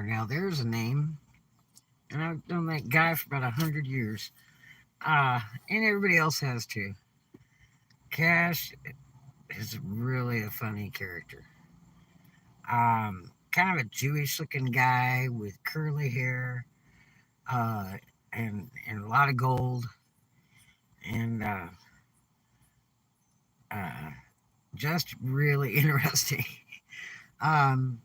Now there's a name, and I've known that guy for about 100 years. And everybody else has too. Cash is really a funny character. Kind of a Jewish-looking guy with curly hair, uh, and a lot of gold, and uh, just really interesting. Um,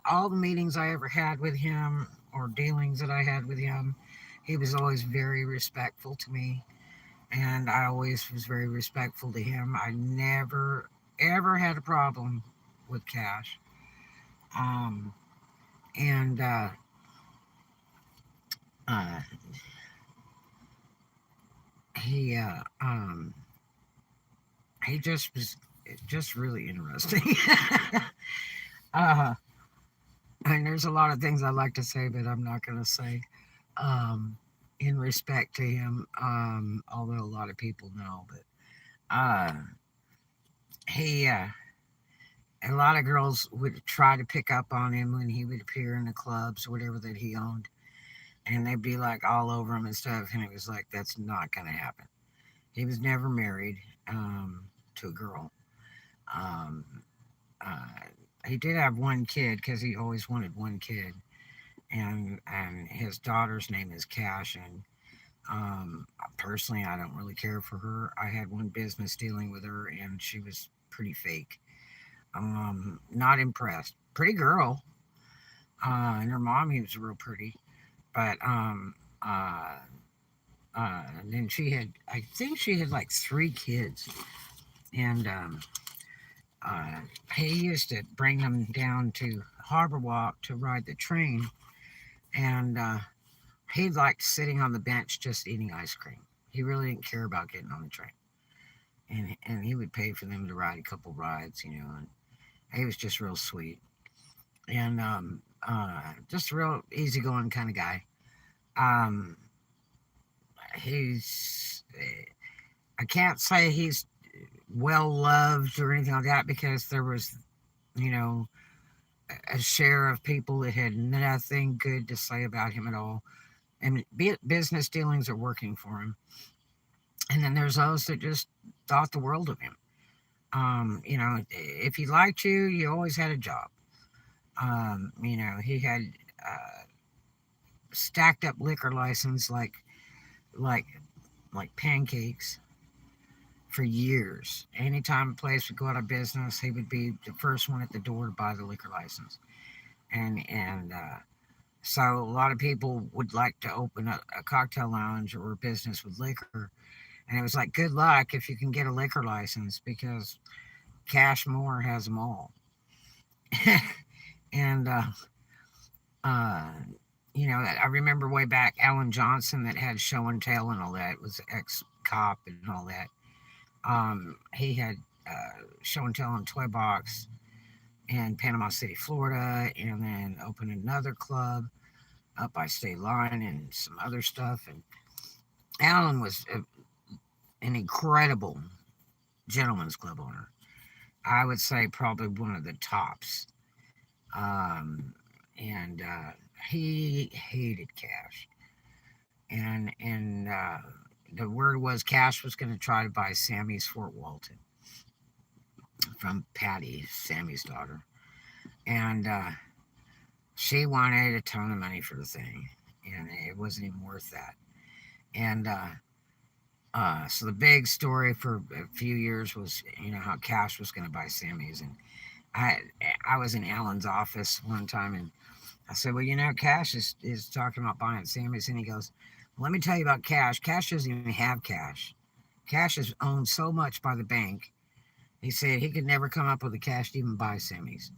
all the meetings I ever had with him or dealings that I had with him, he was always very respectful to me, and I always was very respectful to him. I never ever had a problem with Cash. Um, and uh, he uh, um, he just was just really interesting. uh, and there's a lot of things I'd like to say, but I'm not going to say. Um, in respect to him, although a lot of people know, but uh, he a lot of girls would try to pick up on him when he would appear in the clubs or whatever that he owned, and they'd be like all over him and stuff, and it was like that's not going to happen. He was never married to a girl. Um, uh, he did have one kid because he always wanted one kid, and his daughter's name is Cash. And personally, I don't really care for her. I had one business dealing with her, and she was pretty fake. Not impressed. Pretty girl, and her mommy was real pretty, but and then she had, I think she had like 3 kids, and uh, he used to bring them down to Harbor Walk to ride the train, and he liked sitting on the bench just eating ice cream. He really didn't care about getting on the train, and he would pay for them to ride a couple rides, and he was just real sweet, and just a real easygoing kind of guy. Um, he's I can't say he's well loved or anything like that because there was, you know, a share of people that had nothing good to say about him at all. And business dealings are working for him. And then there's those that just thought the world of him. If he liked you, you always had a job. He had uh, stacked up liquor license like like pancakes for years. Anytime a place would go out of business, he would be the first one at the door to buy the liquor license. And so a lot of people would like to open a cocktail lounge or a business with liquor, and it was like good luck if you can get a liquor license because Cash Moore has them all. and uh, I remember way back Alan Johnson that had show and tell and all that was ex cop and all that. He had show and tell in Toy Box in Panama City, Florida, and then opened another club up by State Line and some other stuff. And Alan was an incredible gentleman's club owner. I would say probably one of the tops. And he hated Cash, and the word was Cash was going to try to buy Sammy's Fort Walton from Patty, Sammy's daughter, and she wanted a ton of money for the thing, and it wasn't even worth that. And so the big story for a few years was, how Cash was going to buy Sammy's, and I I was in Alan's office one time, and I said, well, Cash is talking about buying Sammy's, and he goes, let me tell you about Cash. Cash doesn't even have cash. Cash is owned so much by the bank. He said he could never come up with the cash to even buy Sammy's.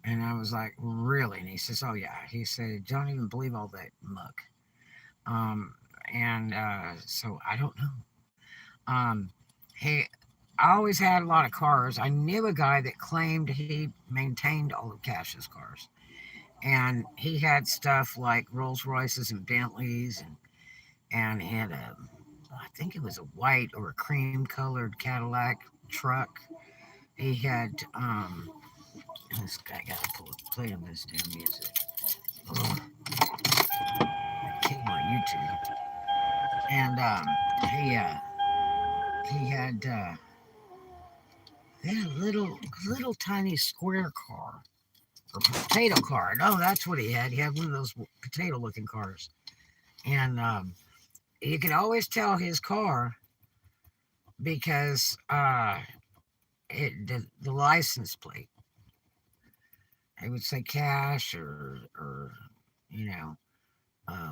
And I was like, really? And he says, oh, yeah. He said, don't even believe all that muck. Um, and so I don't know. Um, he, I always had a lot of cars. I knew a guy that claimed he maintained all of Cash's cars. And he had stuff like Rolls Royces and Bentleys, and he had I think it was a white or a cream colored Cadillac truck. He had, this guy got to play him this damn music. And he uh, he had a little tiny square car or potato car. No, that's what he had. He had one of those potato looking cars, and you could always tell his car because the license plate. It would say cash or you know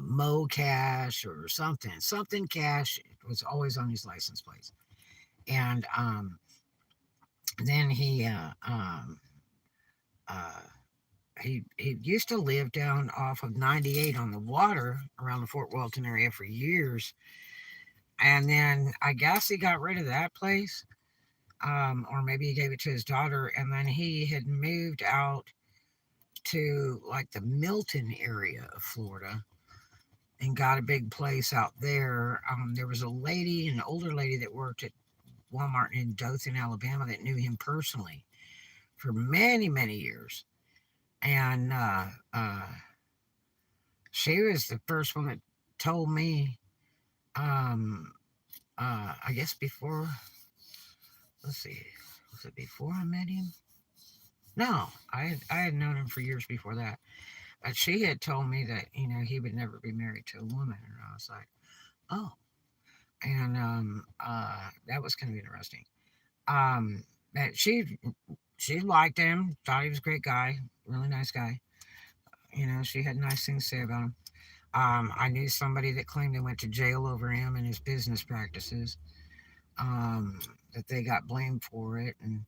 Mo Cash or something cash was always on his license plates. And then uh, he used to live down off of 98 on the water around the Fort Walton area for years, and then I guess he got rid of that place, or maybe he gave it to his daughter, and then he had moved out to like the Milton area of Florida and got a big place out there. There was a lady, an older lady that worked at Walmart in Dothan, Alabama, that knew him personally for many, many years. And she was the first one that told me, um, I guess before, let's see, was it before I met him? No, I had known him for years before that. But she had told me that, he would never be married to a woman. And I was like, oh. And that was kind of interesting. But she liked him, thought he was a great guy, really nice guy. She had nice things to say about him. I knew somebody that claimed they went to jail over him and his business practices. Um, that they got blamed for it, and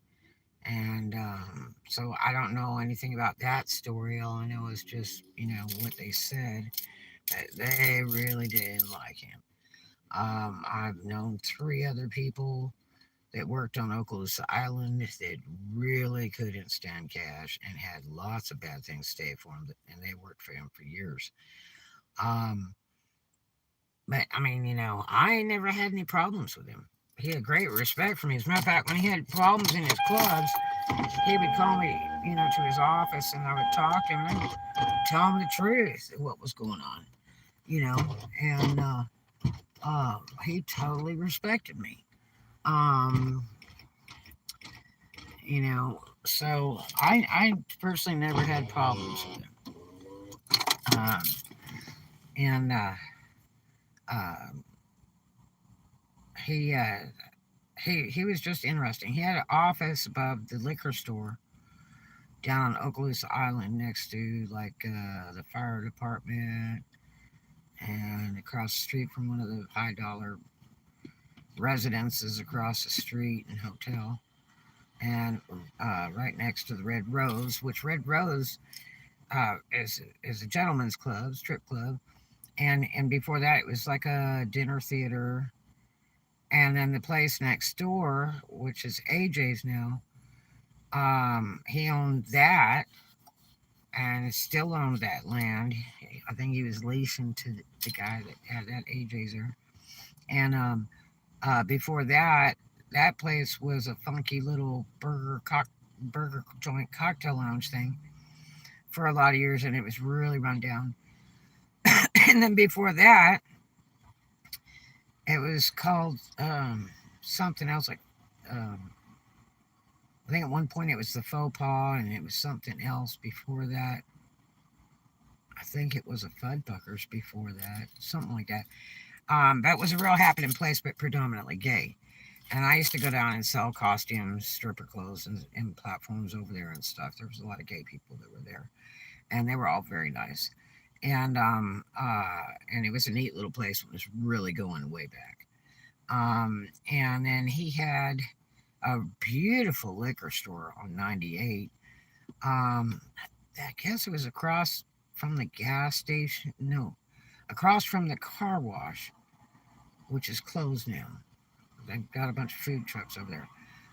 so I don't know anything about that story. All I know is just what they said, that they really didn't like him. I've known three other people that worked on Okaloosa Island that really couldn't stand cash and had lots of bad things say for him, and they worked for him for years. Um, but I mean, I never had any problems with him. He had great respect for me. As a matter of fact, when he had problems in his clubs, he would call me, to his office, and I would talk to him and I would tell him the truth of what was going on, and he totally respected me. Um, so I personally never had problems with him. Um, and uh, he uh, he was just interesting. He had an office above the liquor store down on Okaloosa Island, next to like the fire department, and across the street from one of the high dollar residences across the street and hotel, and right next to the Red Rose, which Red Rose is a gentleman's club, strip club, and before that it was like a dinner theater, and then the place next door, which is AJ's now, he owned that and still owns that land. I think he was leasing to the guy that had that AJ's there, and before that, that place was a funky little burger joint cocktail lounge thing for a lot of years, and it was really run down. And then before that, it was called something else, like I think at one point it was the Faux Pas, and it was something else before that. I think it was a Fuddbuckers before that, something like that. That was a real happening place, but predominantly gay. And I used to go down and sell costumes, stripper clothes, and platforms over there and stuff. There was a lot of gay people that were there, and they were all very nice. And it was a neat little place. It was really going way back. And then he had a beautiful liquor store on 98. I guess it was across from the gas station. No, across from the car wash, which is closed now. They've got a bunch of food trucks over there.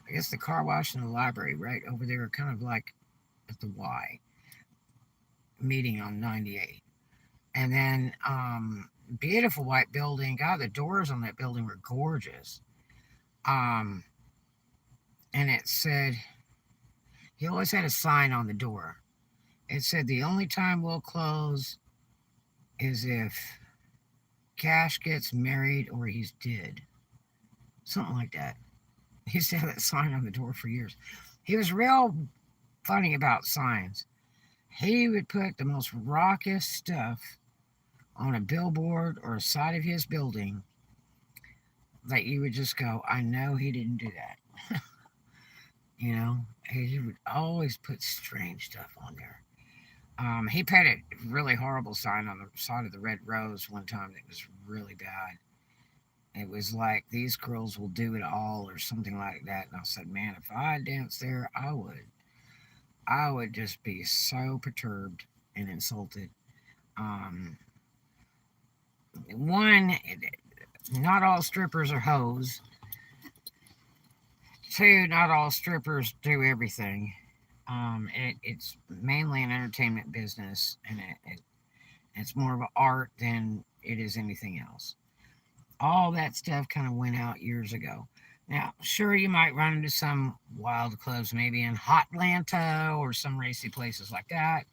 I guess the car wash and the library right over there are kind of like at the Y, meeting on 98. And then beautiful white building. God, the doors on that building were gorgeous. Um, and it said, he always had a sign on the door. It said, the only time we'll close is if Cash gets married or he's dead. Something like that. He used to have that sign on the door for years. He was real funny about signs. He would put the most raucous stuff on a billboard or a side of his building that you would just go, I know he didn't do that. You know, he would always put strange stuff on there. He put a really horrible sign on the side of the Red Rose one time that was really bad. It was like, these girls will do it all or something like that. And I said, man, if I danced there, I would. I would just be so perturbed and insulted. Um, One, not all strippers are hoes. Two, not all strippers do everything. It's mainly an entertainment business, and it's more of an art than it is anything else. All that stuff kind of went out years ago. Now, sure, you might run into some wild clubs, maybe in Hotlanta or some racy places like that,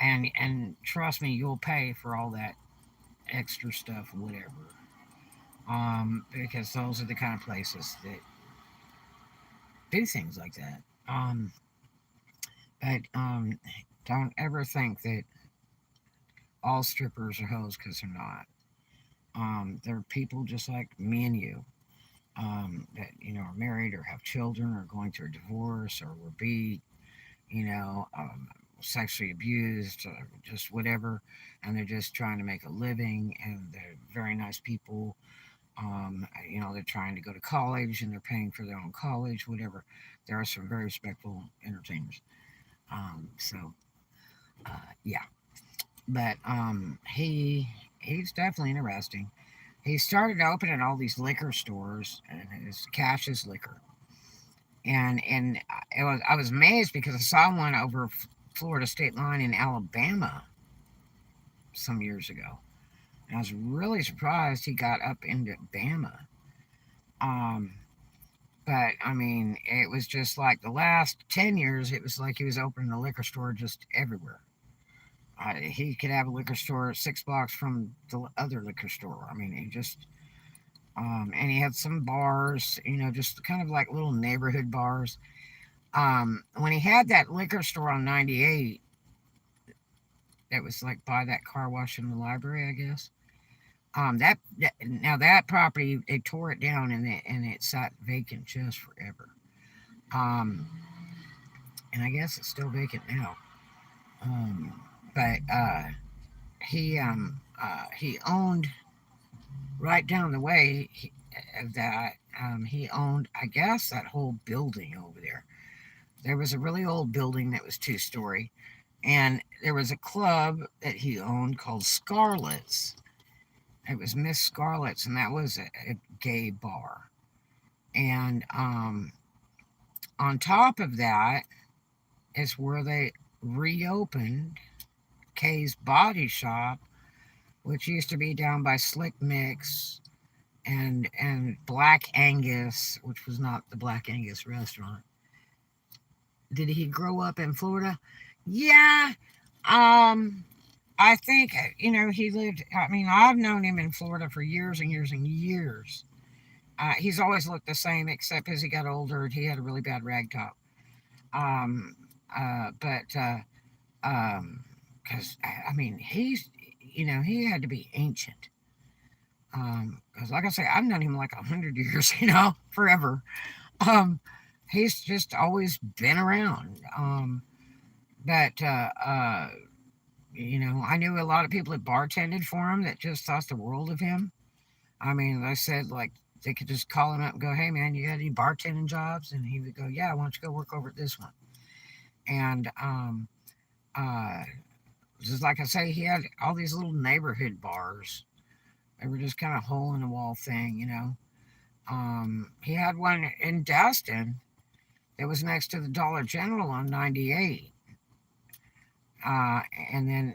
and trust me, you'll pay for all that extra stuff, whatever. Because those are the kind of places that do things like that. But don't ever think that all strippers are hoes, because they're not. They're people just like me and you, that are married or have children or going through a divorce or were beat, you know, sexually abused, or just whatever, and they're just trying to make a living, and they're very nice people. They're trying to go to college and they're paying for their own college, whatever. There are some very respectful entertainers. Yeah, but he's definitely interesting. He started opening all these liquor stores, and his Cash's Liquor, and I was amazed because I saw one over Florida state line in Alabama some years ago, and I was really surprised he got up into Bama. Um, but I mean, it was just like the last 10 years. It was like he was opening a liquor store just everywhere. He could have a liquor store 6 blocks from the other liquor store. I mean, and he had some bars, just kind of like little neighborhood bars. When he had that liquor store on 98, that was like by that car wash in the library, I guess. Now that property, they tore it down, and it sat vacant just forever. Um, and I guess it's still vacant now. But he owned right down the way of that. He owned, I guess, that whole building over there. There was a really old building that was 2 story, and there was a club that he owned called Scarlet's. It was Miss Scarlet's, and that was a gay bar. And on top of that is where they reopened Kay's Body Shop, which used to be down by Slick Mix and Black Angus, which was not the Black Angus restaurant. Did he grow up in Florida? Yeah. I think, he lived, I mean, I've known him in Florida for years and years and years. He's always looked the same, except as he got older, he had a really bad rag top. Um, because, I mean, he had to be ancient. Because, like I say, I've known him like 100 years, forever. Um, he's just always been around. But I knew a lot of people that bartended for him that just thought the world of him. I mean, they said, like, they could just call him up and go, hey, man, you got any bartending jobs? And he would go, yeah, why don't you go work over at this one? And uh, just like I say, he had all these little neighborhood bars. They were just kind of hole in the wall thing. He had one in Destin that was next to the Dollar General on 98. And then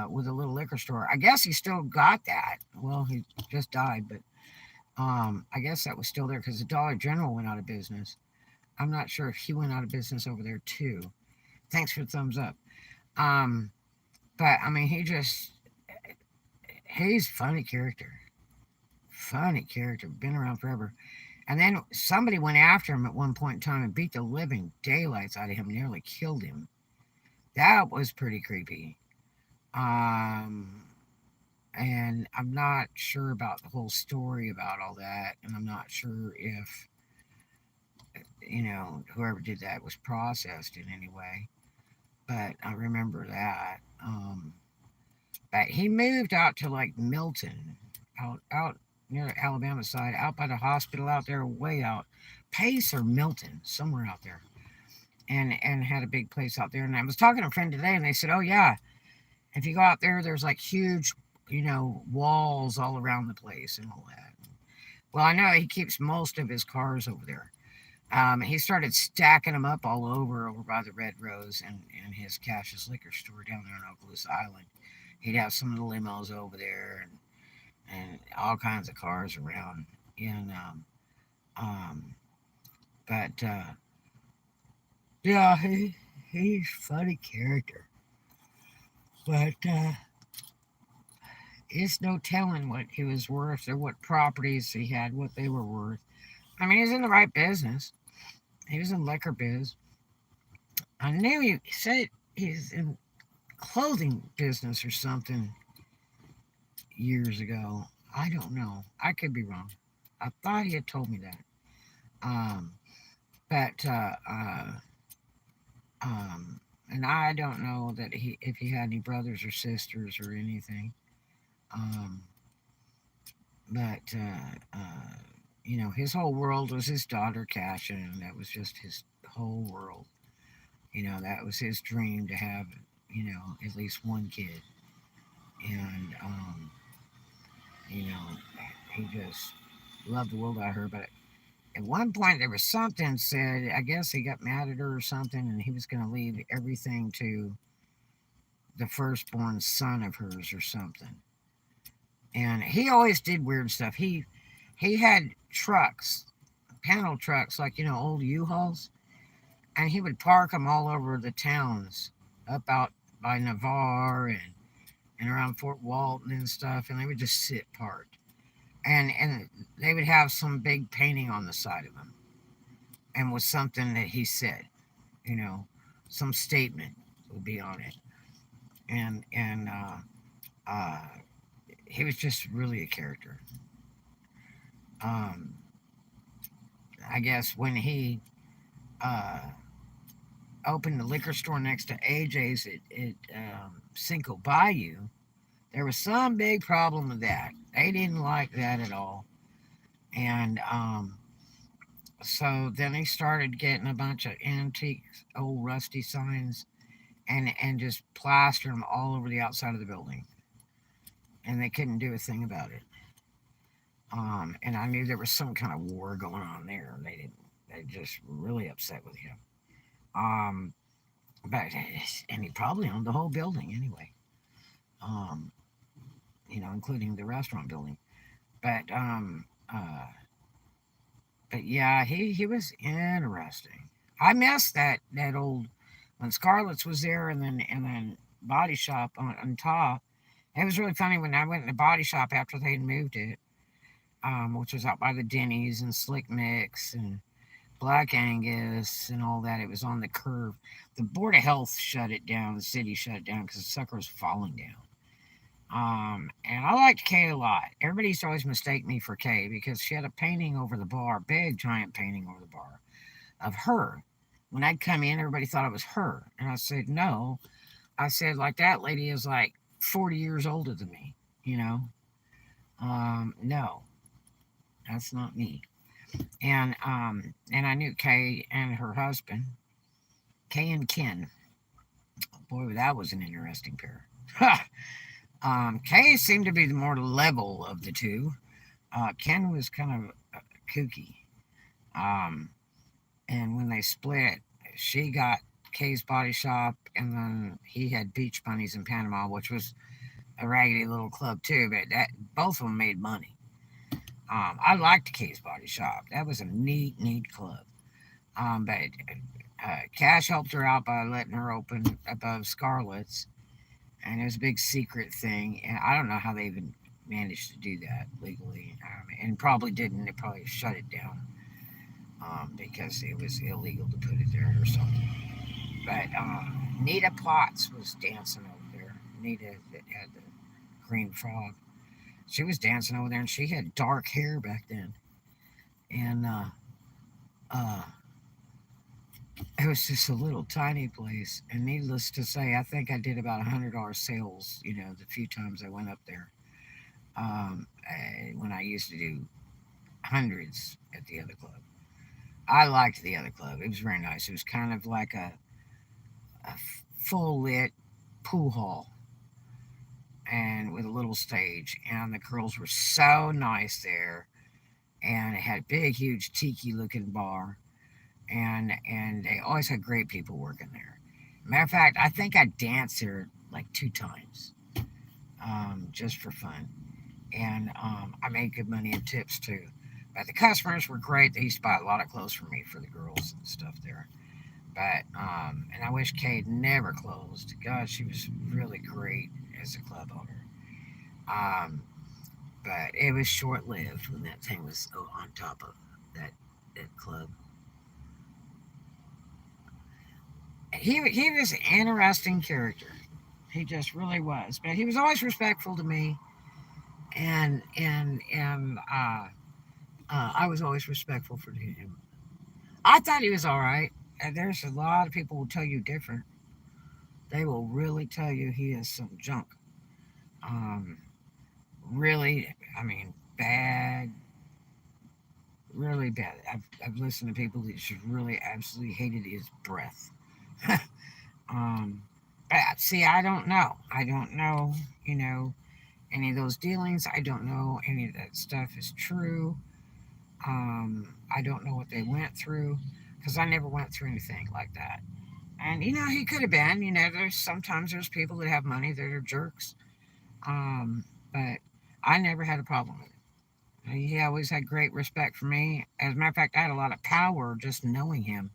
with a little liquor store. I guess he still got that. Well, he just died, but I guess that was still there because the Dollar General went out of business. I'm not sure if he went out of business over there too. Thanks for the thumbs up. But I mean, he's a funny character. Funny character, been around forever. And then somebody went after him at one point in time and beat the living daylights out of him, nearly killed him. That was pretty creepy. Um, and I'm not sure about the whole story about all that, and I'm not sure if whoever did that was processed in any way. But I remember that. But he moved out to like Milton, out near the Alabama side, out by the hospital out there, way out, Pace or Milton, somewhere out there, and had a big place out there. And I was talking to a friend today, and they said, "Oh yeah, if you go out there, there's like huge, walls all around the place and all that." Well, I know he keeps most of his cars over there. He started stacking them up all over by the Red Rose and his Cash's liquor store down there on Okaloosa Island. He'd have some of the limos over there and all kinds of cars around. And um, but yeah, he's a funny character. But it's no telling what he was worth or what properties he had, what they were worth. I mean, he's in the right business. He was in liquor biz. I knew he said he's in clothing business or something years ago. I don't know. I could be wrong. I thought he had told me that. Um, but and I don't know that he if he had any brothers or sisters or anything. Um, but his whole world was his daughter Kasha, and that was just his whole world. That was his dream to have at least one kid, and you know he just loved the world out of her. But at one point there was something said. I guess he got mad at her or something, and he was going to leave everything to the firstborn son of hers or something. And he always did weird stuff. He had trucks, panel trucks, like old U-Hauls, and he would park them all over the towns, up out by Navarre and around Fort Walton and stuff, and they would just sit parked. And they would have some big painting on the side of them, and was something that he said, you know, some statement would be on it, and uh, he was just really a character. Um, I guess when he uh, opened the liquor store next to AJ's at Cinco Bayou, there was some big problem with that. They didn't like that at all. And so then they started getting a bunch of antique, old rusty signs and just plastered them all over the outside of the building. And they couldn't do a thing about it. And I knew there was some kind of war going on there. They didn't. They just really upset with him. Um, but and he probably owned the whole building anyway. Um, including the restaurant building. But but yeah, he was interesting. I missed that old when Scarlett's was there, and then Body Shop on top. It was really funny when I went in the Body Shop after they had moved it, which was out by the Denny's and Slick Mix and Black Angus and all that. It was on the curve. The Board of Health shut it down. The city shut it down because the sucker was falling down. And I liked Kay a lot. Everybody used to always mistake me for Kay because she had a painting over the bar, big giant painting over the bar of her. When I'd come in, everybody thought it was her. And I said, no. I said, like, that lady is like 40 years older than me, you know? No, that's not me. And I knew Kay and her husband, Kay and Ken. Boy, that was an interesting pair. Kay seemed to be the more level of the two. Ken was kind of kooky. Um, and when they split, she got Kay's Body Shop, and then he had Beach Bunnies in Panama, which was a raggedy little club too. But that both of them made money. I liked Kay's Body Shop. That was a neat club. But Cash helped her out by letting her open above Scarlett's, and it was a big secret thing. And I don't know how they even managed to do that legally, and probably didn't. They probably shut it down because it was illegal to put it there or something. But Nita Potts was dancing over there. Nita that had the green frog. She was dancing over there, and she had dark hair back then. And uh, it was just a little tiny place. And needless to say, I think I did about $100 sales. The few times I went up there. When I used to do hundreds at the other club. I liked the other club. It was very nice. It was kind of like a full lit pool hall and with a little stage. And the girls were so nice there. And it had a big, huge tiki looking bar. And they always had great people working there. Matter of fact, I think I danced there like 2 times just for fun. And I made good money in tips too. But the customers were great. They used to buy a lot of clothes for me for the girls and stuff there. But and I wish Kate never closed. God, she was really great as a club owner. Um, but it was short lived when that thing was on top of that that club. He was an interesting character. He just really was. But he was always respectful to me, and I was always respectful for him. I thought he was all right. And there's a lot of people who tell you different. They will really tell you he is some junk. Um, really, I mean, bad, really bad. I've listened to people that just really absolutely hated his breath. But see, I don't know. I don't know, you know, any of those dealings. I don't know any of that stuff is true. I don't know what they went through because I never went through anything like that. And he could have been. There's people that have money that are jerks. But I never had a problem with it. He always had great respect for me. As a matter of fact, I had a lot of power just knowing him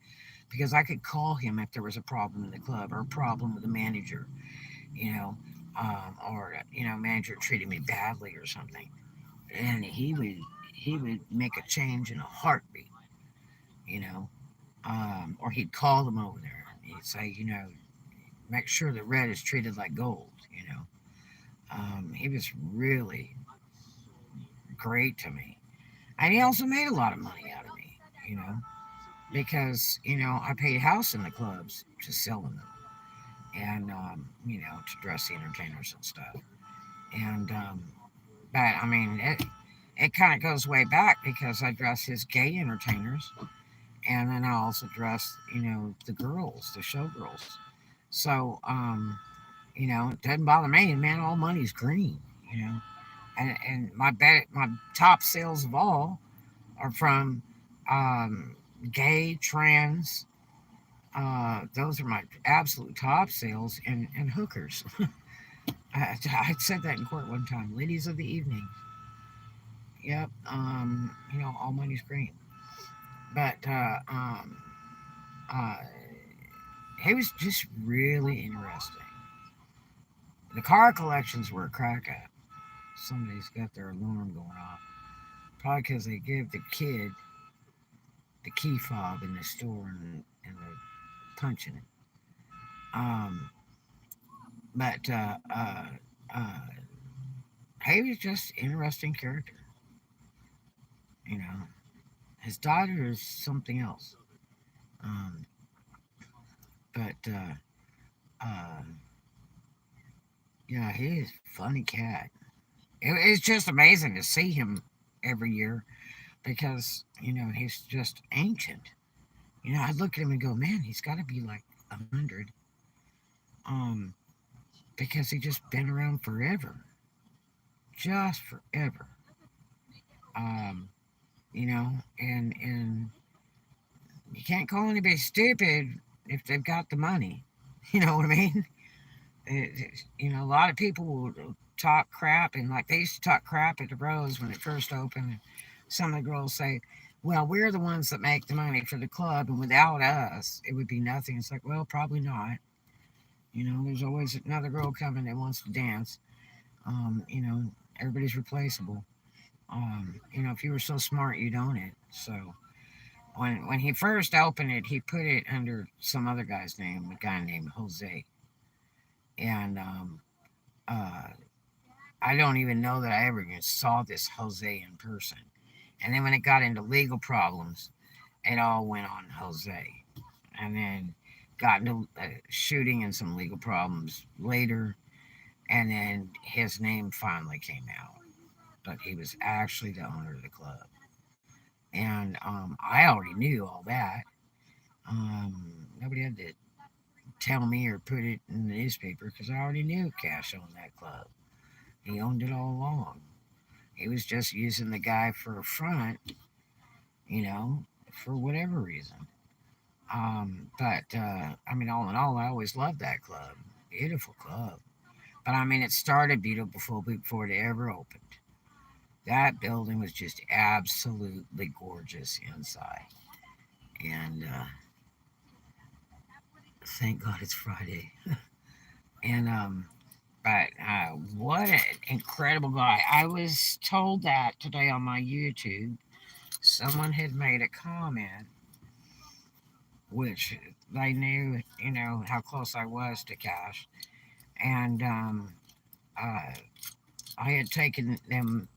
because I could call him if there was a problem in the club or a problem with the manager, you know, or manager treated me badly or something, and he would make a change in a heartbeat, you know, or he'd call them over there and he'd say, make sure the red is treated like gold, He was really great to me. And he also made a lot of money out of me, because, I paid house in the clubs to sell them and, to dress the entertainers and stuff. And, but I mean, it kind of goes way back because I dress his gay entertainers and then I also dress, the girls, the showgirls. So, it doesn't bother me. Man, all money's green, you know. And my top sales of all are from um, gay, trans. Those are my absolute top sales, and hookers. I said that in court one time. Ladies of the evening. Yep. All money's green. But uh, he was just really interesting. The car collections were a crack up. Somebody's got their alarm going off. Probably because they gave the kid the key fob in the store and they're punching it. Um, but uh, he was just an interesting character. You know, his daughter is something else. Um, but uh, yeah, he is a funny cat. It's just amazing to see him every year because he's just ancient. I look at him and go, man, he's got to be like 100, um, because he just been around forever, just forever. Um, and you can't call anybody stupid if they've got the money. You know what I mean? A lot of people will talk crap, and like they used to talk crap at the Rose when it first opened. Some of the girls say, well, we're the ones that make the money for the club, and without us, it would be nothing. It's like, well, probably not. There's always another girl coming that wants to dance. Um, you know, Everybody's replaceable. If you were so smart, you'd own it. So when he first opened it, he put it under some other guy's name, a guy named Jose. And uh, I don't even know that I ever even saw this Jose in person. And then when it got into legal problems, it all went on Jose. And then got into shooting and some legal problems later. And then his name finally came out. But he was actually the owner of the club. And I already knew all that. Nobody had to tell me or put it in the newspaper because I already knew Cash owned that club. He owned it all along. He was just using the guy for a front, you know, for whatever reason. All in all, I always loved that club. Beautiful club. But it started beautiful before it ever opened. That building was just absolutely gorgeous inside. And thank God it's Friday. And but what an incredible guy! I was told that today on my YouTube. Someone had made a comment, which they knew, how close I was to Cash, and uh, I had taken them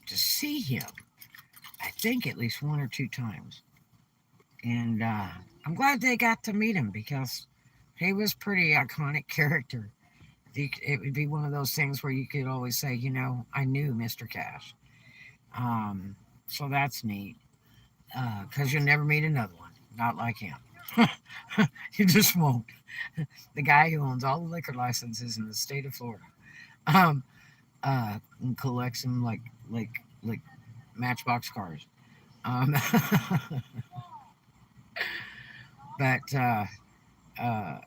to see him. I think at least one or two times, and I'm glad they got to meet him because he was pretty iconic character. It would be one of those things where you could always say, I knew Mr. Cash. So that's neat because you'll never meet another one, not like him. You just won't. The guy who owns all the liquor licenses in the state of Florida, um, and collects them like Matchbox cars. Um, but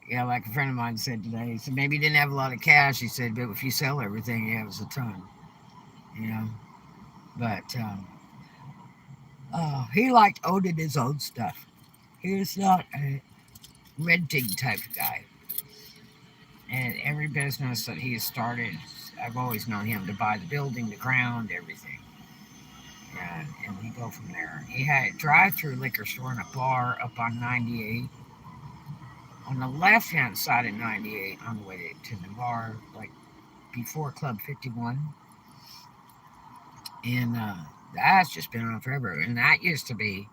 yeah, like a friend of mine said today, he said maybe he didn't have a lot of cash. He said, but if you sell everything, he has a ton. You know, but he liked owning his own stuff. He was not a renting type of guy. And every business that he has started, I've always known him to buy the building, the ground, everything. And he go from there. He had a drive-through liquor store and a bar up on 98. On the left-hand side of 98, on the way to the bar, like before Club 51. And that's just been on forever. And that used to be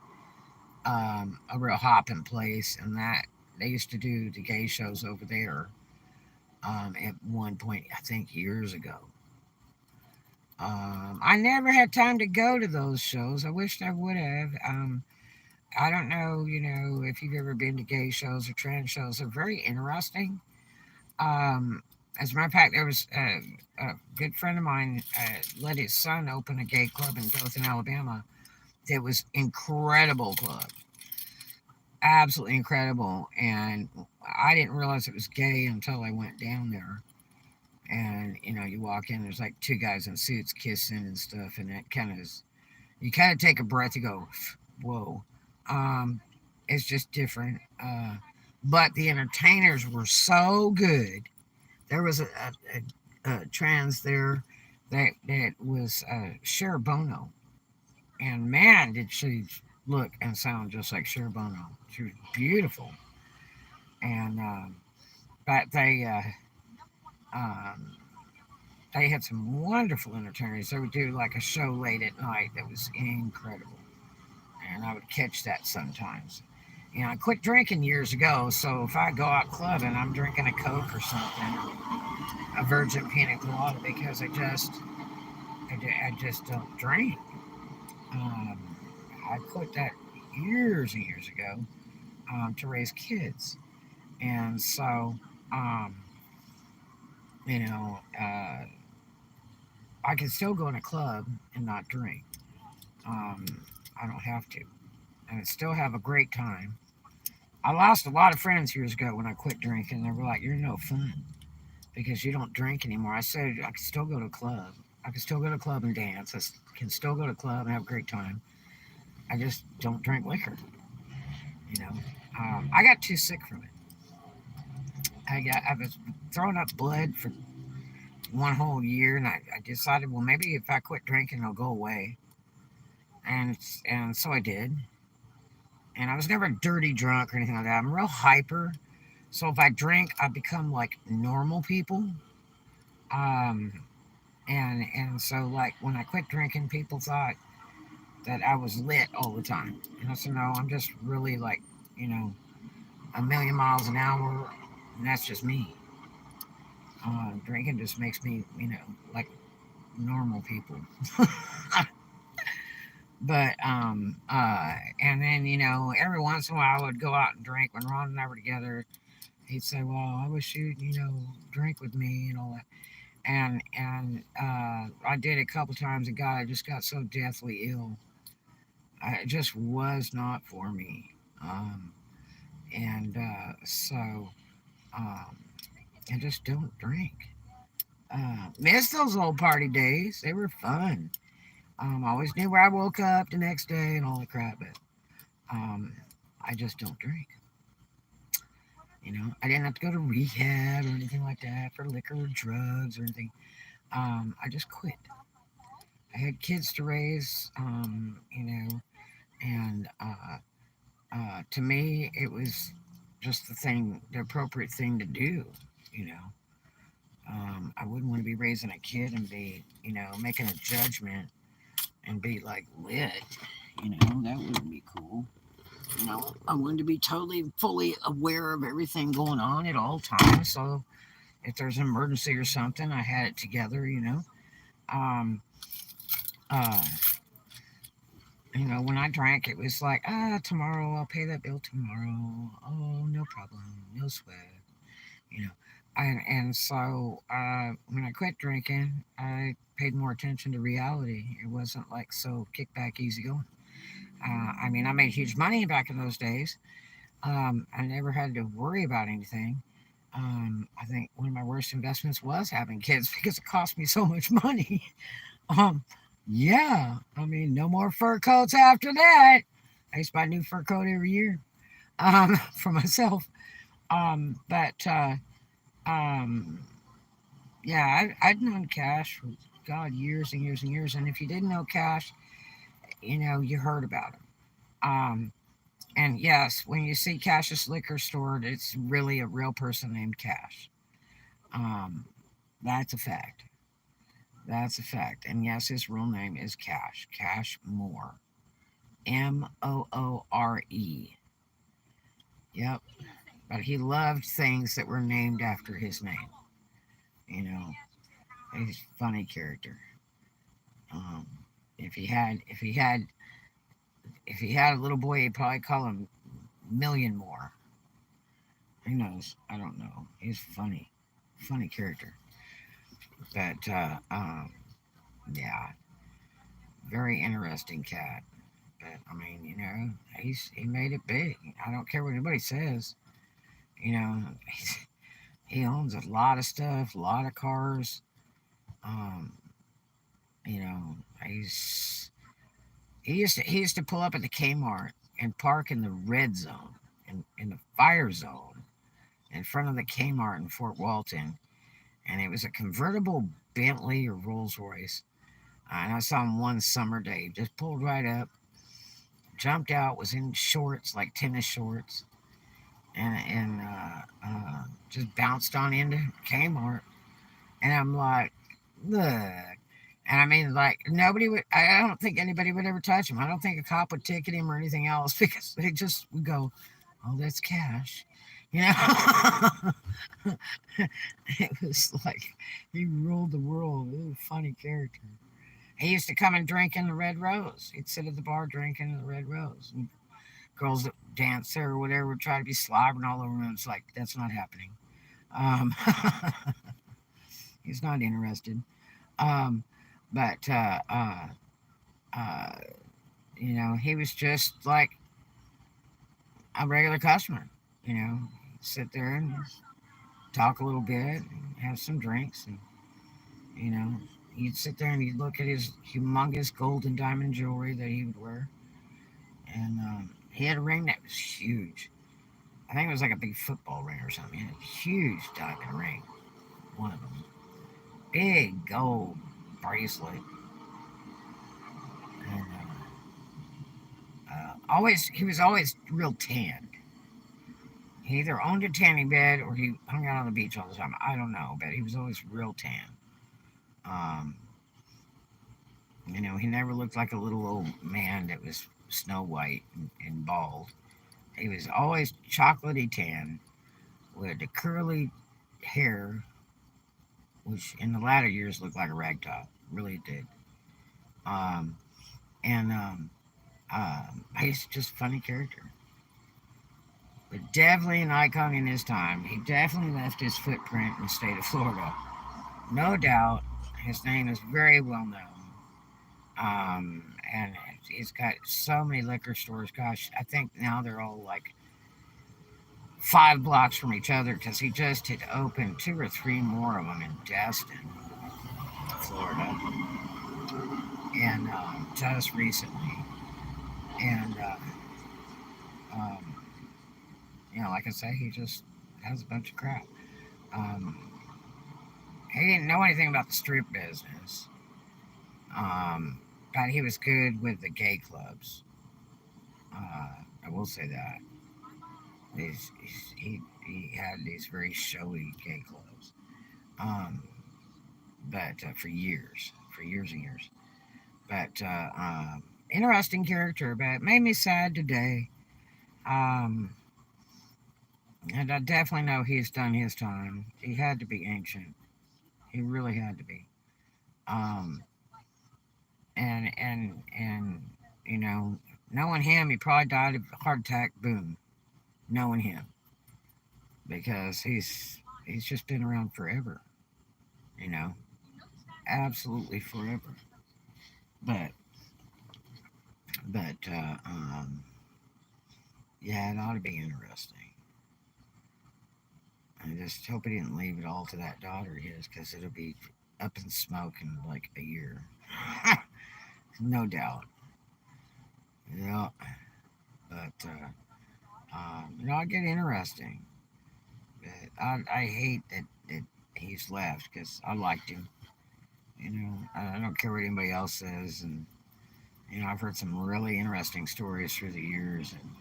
a real hopping place. And that they used to do the gay shows over there at one point, I think years ago. I never had time to go to those shows. I wished I would have. I don't know, if you've ever been to gay shows or trans shows. They're very interesting. Um, as a matter of fact, there was a good friend of mine let his son open a gay club in Dothan, Alabama. It was incredible club, absolutely incredible. And I didn't realize it was gay until I went down there. And you walk in, there's like two guys in suits kissing and stuff, and that you kind of take a breath. You go, whoa. Um, it's just different. But the entertainers were so good. There was a trans there that was Cher Bono, and man, did she look and sound just like Cher Bono. She was beautiful, and but um, they had some wonderful entertainers. They would do like a show late at night that was incredible, and I would catch that sometimes. I quit drinking years ago, so if I go out clubbing, I'm drinking a Coke or something, a virgin pina colada, because I just don't drink. Um, I quit that years and years ago to raise kids, and so um, you know uh, I can still go in a club and not drink. Um, I don't have to, and still have a great time. I lost a lot of friends years ago when I quit drinking. They were like, "You're no fun because you don't drink anymore." I said, "I can still go to a club. I can still go to a club and dance. Can still go to a club and have a great time. I just don't drink liquor." You know, I got too sick from it. I was throwing up blood for one whole year, and I decided, well, maybe if I quit drinking, it'll go away. And and so I did. And I was never dirty drunk or anything like that. I'm real hyper, so if I drink, I become like normal people. Um, and so like when I quit drinking, people thought that I was lit all the time, and I said, no, I'm just really like, you know, a million miles an hour, and that's just me. Drinking just makes me, you know, like normal people. But and then you know, every once in a while I would go out and drink. When Ron and I were together, he'd say, "Well, I wish you'd, you know, drink with me and all that." And I did a couple times, and God, I just got so deathly ill. It just was not for me. And so um, I just don't drink. Miss those old party days. They were fun. I always knew where I woke up the next day and all the crap, but um, I just don't drink. You know, I didn't have to go to rehab or anything like that for liquor or drugs or anything. I just quit. I had kids to raise, you know, and to me, it was just the appropriate thing to do. You know, I wouldn't want to be raising a kid and be, you know, making a judgment and be like lit. You know, that wouldn't be cool. You know, I wanted to be totally, fully aware of everything going on at all times. So if there's an emergency or something, I had it together. Um, uh, you know, when I drank, it was like, tomorrow I'll pay that bill tomorrow. Oh, no problem, no sweat. You know, and so when I quit drinking, I paid more attention to reality. It wasn't like so kick back, easy going. I mean, I made huge money back in those days. I never had to worry about anything. I think one of my worst investments was having kids because it cost me so much money. um, yeah, I mean, no more fur coats after that. I used to buy a new fur coat every year for myself. But um, yeah, I'd known Cash for God years and years and years. And if you didn't know Cash, you know, you heard about him. Um, and yes, when you see Cash's liquor store, it's really a real person named Cash. Um, that's a fact. That's a fact. And yes, his real name is Cash. Cash Moore. Moore. Yep. But he loved things that were named after his name. You know, he's a funny character. Um, if he had, if he had, if he had a little boy, he'd probably call him Million More. Who knows? I don't know. He's funny, funny character. But yeah, very interesting cat. But I mean, you know, he made it big. I don't care what anybody says. You know, he owns a lot of stuff, a lot of cars. Um, you know, he used to pull up at the Kmart and park in the red zone, in the fire zone, in front of the Kmart in Fort Walton, and it was a convertible Bentley or Rolls Royce. And I saw him one summer day, just pulled right up, jumped out, was in shorts, like tennis shorts, and just bounced on into Kmart. And I'm like, look. And I mean, like, nobody would, I don't think anybody would ever touch him. I don't think a cop would ticket him or anything else because they just would go, oh, that's Cash. You know? It was like he ruled the world. It was a funny character. He used to come and drink in the Red Rose. He'd sit at the bar drinking in the Red Rose. And girls that dance there or whatever would try to be slobbering all over him. It's like, that's not happening. Um, he's not interested. Um, but, uh, you know, he was just like a regular customer. You know, sit there and talk a little bit, and have some drinks, and, you know, you'd sit there and you'd look at his humongous gold and diamond jewelry that he would wear. And he had a ring that was huge. I think it was like a big football ring or something. He had a huge diamond ring, one of them. big gold bracelet, and always he was always real tanned. He either owned a tanning bed or he hung out on the beach all the time. I don't know, but he was always real tan. Um, he never looked like a little old man that was snow white and bald. He was always chocolatey tan with the curly hair, which in the latter years looked like a rag top. Really did. Um, and he's just a funny character. But definitely an icon in his time. He definitely left his footprint in the state of Florida. No doubt, his name is very well known. And he's got so many liquor stores. Gosh, I think now they're all like 5 blocks from each other because he just had opened 2 or 3 more of them in Destin, Florida, and just recently. And um, like I say, he just has a bunch of crap. Um, he didn't know anything about the strip business, but he was good with the gay clubs. I will say that he had these very showy gay clubs, um, but for years and years. But interesting character, but it made me sad today. Um, and I definitely know he's done his time. He had to be ancient. He really had to be. Um, and you know, knowing him, he probably died of a heart attack. Boom, knowing him because he's just been around forever. You know, absolutely forever. But but yeah, it ought to be interesting. I just hope he didn't leave it all to that daughter of his because it'll be up in smoke in like a year. No doubt. Yeah, but I get interesting. But I hate that he's left because I liked him. I don't care what anybody else says, and I've heard some really interesting stories through the years, and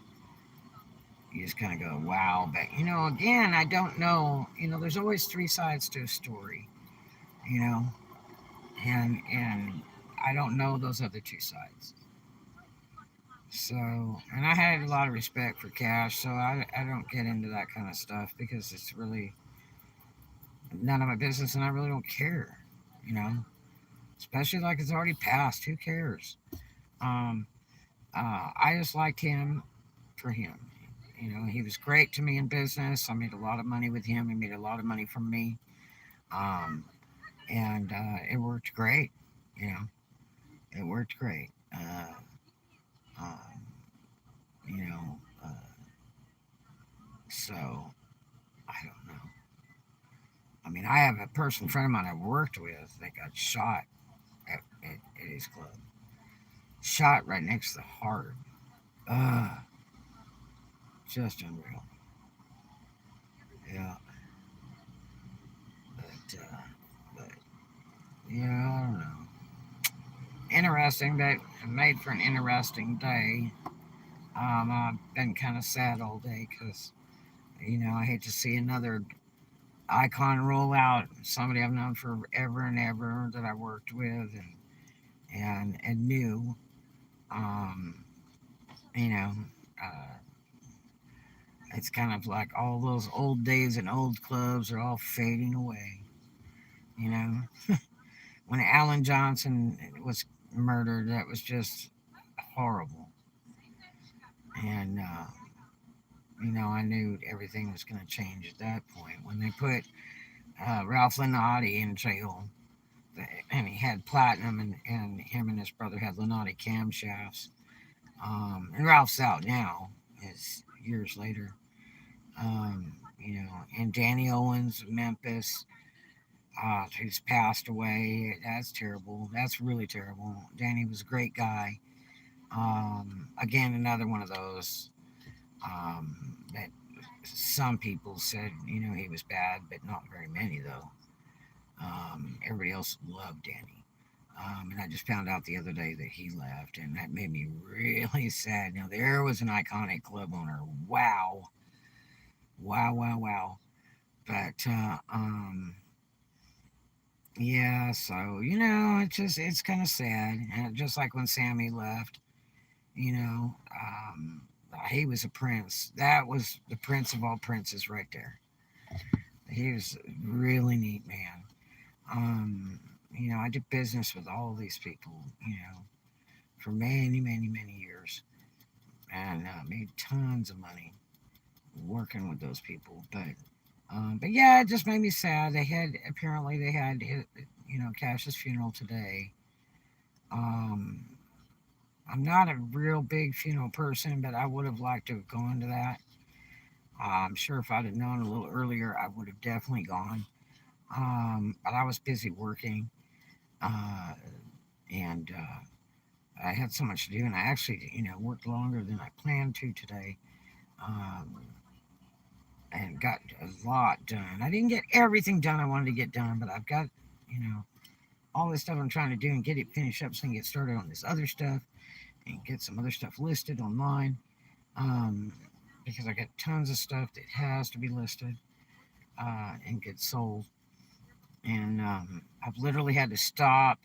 you just kind of go, wow. But again, I don't know. There's always 3 sides to a story. You know, and I don't know those other 2 sides. So, and I had a lot of respect for Cash, so I don't get into that kind of stuff because it's really none of my business, and I really don't care. You know, especially like it's already passed. Who cares? Um, I just liked him for him. He was great to me in business. I made a lot of money with him. He made a lot of money from me. Um, and it worked great. You know, it worked great. Um, you know, uh, so I don't know. I mean, I have a person friend of mine I worked with that got shot at his club. Shot right next to the heart. Uh, just unreal. Yeah, but yeah, I don't know. Interesting. That made for an interesting day. I've been kind of sad all day because I hate to see another icon roll out. Somebody I've known forever and ever that I worked with and knew. Um, you know, uh, it's kind of like all those old days and old clubs are all fading away. You know, when Alan Johnson was murdered, that was just horrible. And I knew everything was going to change at that point when they put Ralph Linotti in jail, and he had platinum, and him and his brother had Linotti camshafts. And Ralph's out now, it's years later. And Danny Owens, Memphis, who's passed away. That's terrible. That's really terrible. Danny was a great guy. Again, another one of those that some people said, he was bad, but not very many, though. Everybody else loved Danny. And I just found out the other day that he left, and that made me really sad. Now, there was an iconic club owner. Wow. Wow, wow, wow. But, yeah, so, it's kind of sad. And just like when Sammy left, you know, he was a prince. That was the prince of all princes right there. He was a really neat man. Um, I did business with all of these people, for many, many, many years, and made tons of money working with those people. But yeah, it just made me sad. They had, Cash's funeral today. Um, I'm not a real big funeral person, but I would have liked to have gone to that. I'm sure if I'd have known a little earlier, I would have definitely gone. But I was busy working, uh, and I had so much to do, and I actually, worked longer than I planned to today, um, and got a lot done. I didn't get everything done I wanted to get done, but I've got, you know, all this stuff I'm trying to do and get it finished up so I can get started on this other stuff and get some other stuff listed online. Um, because I got tons of stuff that has to be listed and get sold. And I've literally had to stop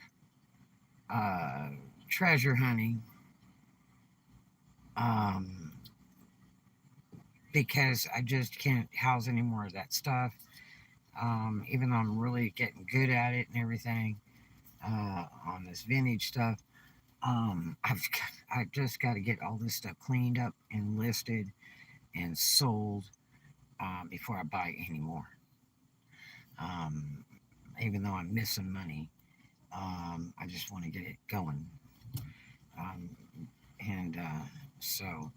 uh, treasure hunting um, because I just can't house any more of that stuff. Even though I'm really getting good at it and everything on this vintage stuff, I just got to get all this stuff cleaned up and listed and sold before I buy any more. Um, Even though I'm missing money, I just want to get it going. Um, and so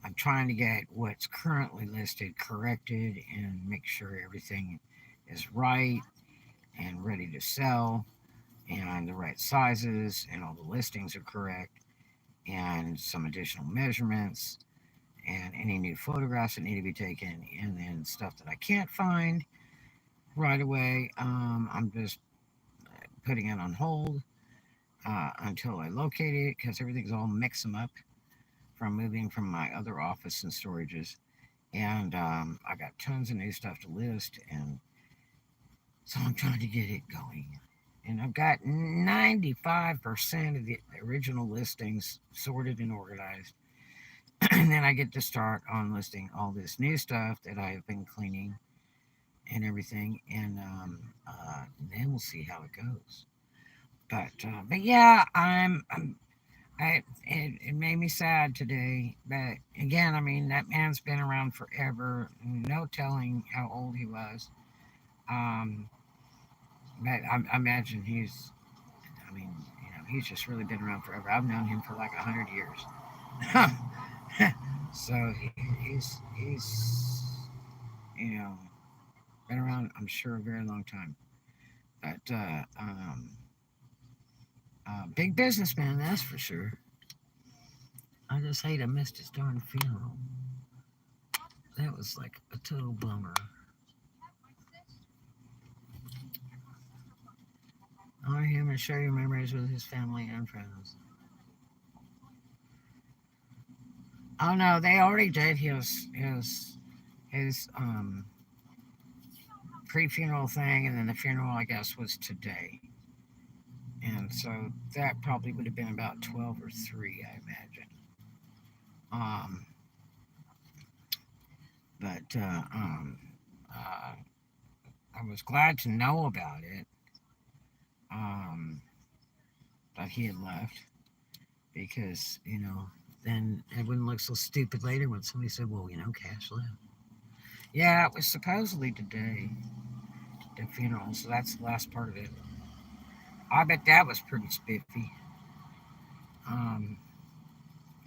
I'm trying to get what's currently listed corrected and make sure everything is right and ready to sell and the right sizes and all the listings are correct and some additional measurements and any new photographs that need to be taken and then stuff that I can't find right away. I'm just putting it on hold until I locate it because everything's all mixed up from moving from my other office and storages. And I got tons of new stuff to list, and so I'm trying to get it going. And I've got 95% of the original listings sorted and organized. And then I get to start on listing all this new stuff that I have been cleaning and everything. And then we'll see how it goes. But yeah, it made me sad today. But again, I mean, that man's been around forever. No telling how old he was. Um, but I imagine I mean, he's just really been around forever. I've known him for like 100 years. So he's, you know, been around, I'm sure, a very long time. But big businessman, that's for sure. I just hate I missed his darn funeral. That was like a total bummer. Honor him and share your memories with his family and friends. Oh no, they already did his pre-funeral thing, and then the funeral I guess was today, and so that probably would have been about 12 or 3, I imagine. Um, but uh, I was glad to know about it. Um, that he had left because then it wouldn't look so stupid later when somebody said, "Well, Cash left." Yeah, it was supposedly today, the funeral, so that's the last part of it. I bet that was pretty spiffy. Um,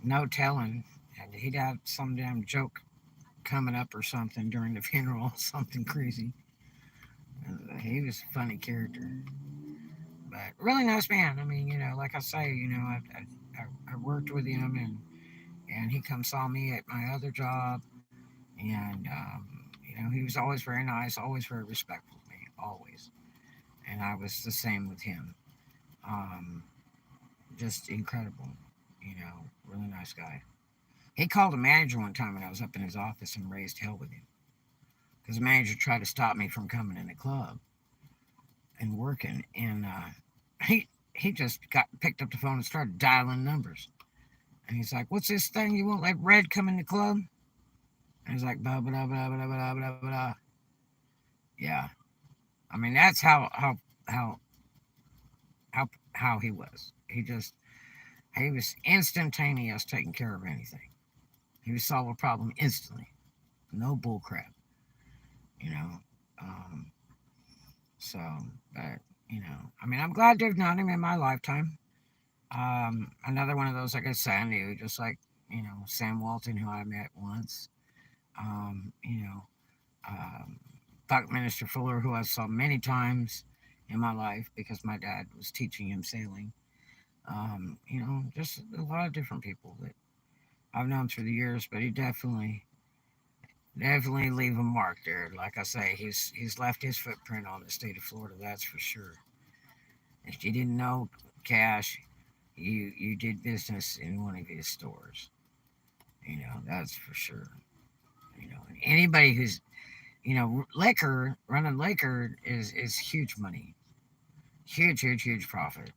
no telling. He'd have some damn joke coming up or something during the funeral, something crazy. He was a funny character, but really nice man. I mean, like I say, I worked with him, and he come saw me at my other job, and he was always very nice, always very respectful of me, always. And I was the same with him. Um, just incredible, really nice guy. He called a manager one time when I was up in his office and raised hell with him because the manager tried to stop me from coming in the club and working, and he just picked up the phone and started dialing numbers. And he's like, "What's this thing? You won't let Red come in the club?" And he's like, "Blah blah blah blah blah blah blah." Yeah, I mean that's how how how he was. He was instantaneous taking care of anything. He would solve a problem instantly. No bull crap, you know. Um, so, but I mean, I'm glad to have known him in my lifetime. Another one of those, like I said, I knew, just like Sam Walton, who I met once. Um, you know, um, Buckminster Fuller, who I saw many times in my life because my dad was teaching him sailing. Just a lot of different people that I've known through the years, but he definitely leave a mark there. Like I say, he's left his footprint on the state of Florida. That's for sure. If you didn't know Cash, you did business in one of his stores. That's for sure. Anybody who's liquor running liquor is huge money, huge profit.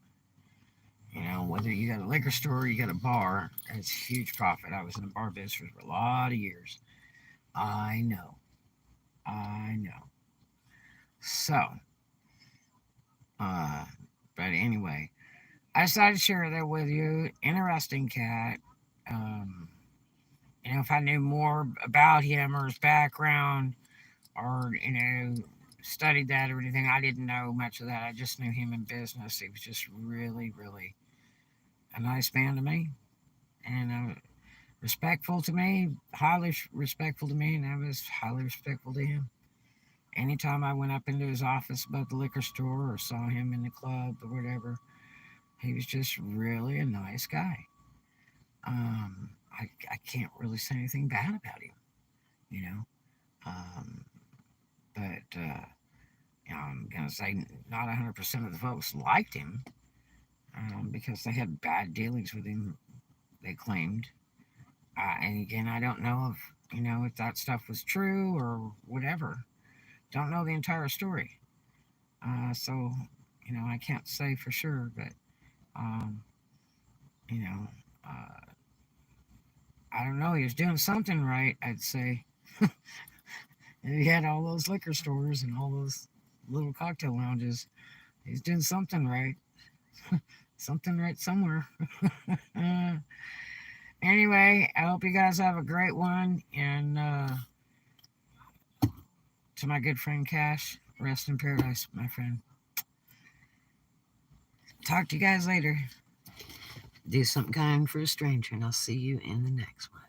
Whether you got a liquor store or you got a bar, it's huge profit. I was in the bar business for a lot of years. I know. I know. So, uh, but anyway, I decided to share that with you. Interesting cat. Um, if I knew more about him or his background, or studied that or anything, I didn't know much of that. I just knew him in business. He was just really, really a nice man to me, and respectful to me, highly respectful to me, and I was highly respectful to him. Anytime I went up into his office about the liquor store or saw him in the club or whatever, he was just really a nice guy. I can't really say anything bad about him, you know. Um, but I'm going to say not 100% of the folks liked him because they had bad dealings with him, they claimed. And again, I don't know if that stuff was true or whatever. Don't know the entire story. So, I can't say for sure, but, um, you know, uh, I don't know. He was doing something right, I'd say. He had all those liquor stores and all those little cocktail lounges. He's doing something right. Something right somewhere. Anyway, I hope you guys have a great one. And to my good friend Cash, rest in paradise, my friend. Talk to you guys later. Do something kind for a stranger, and I'll see you in the next one.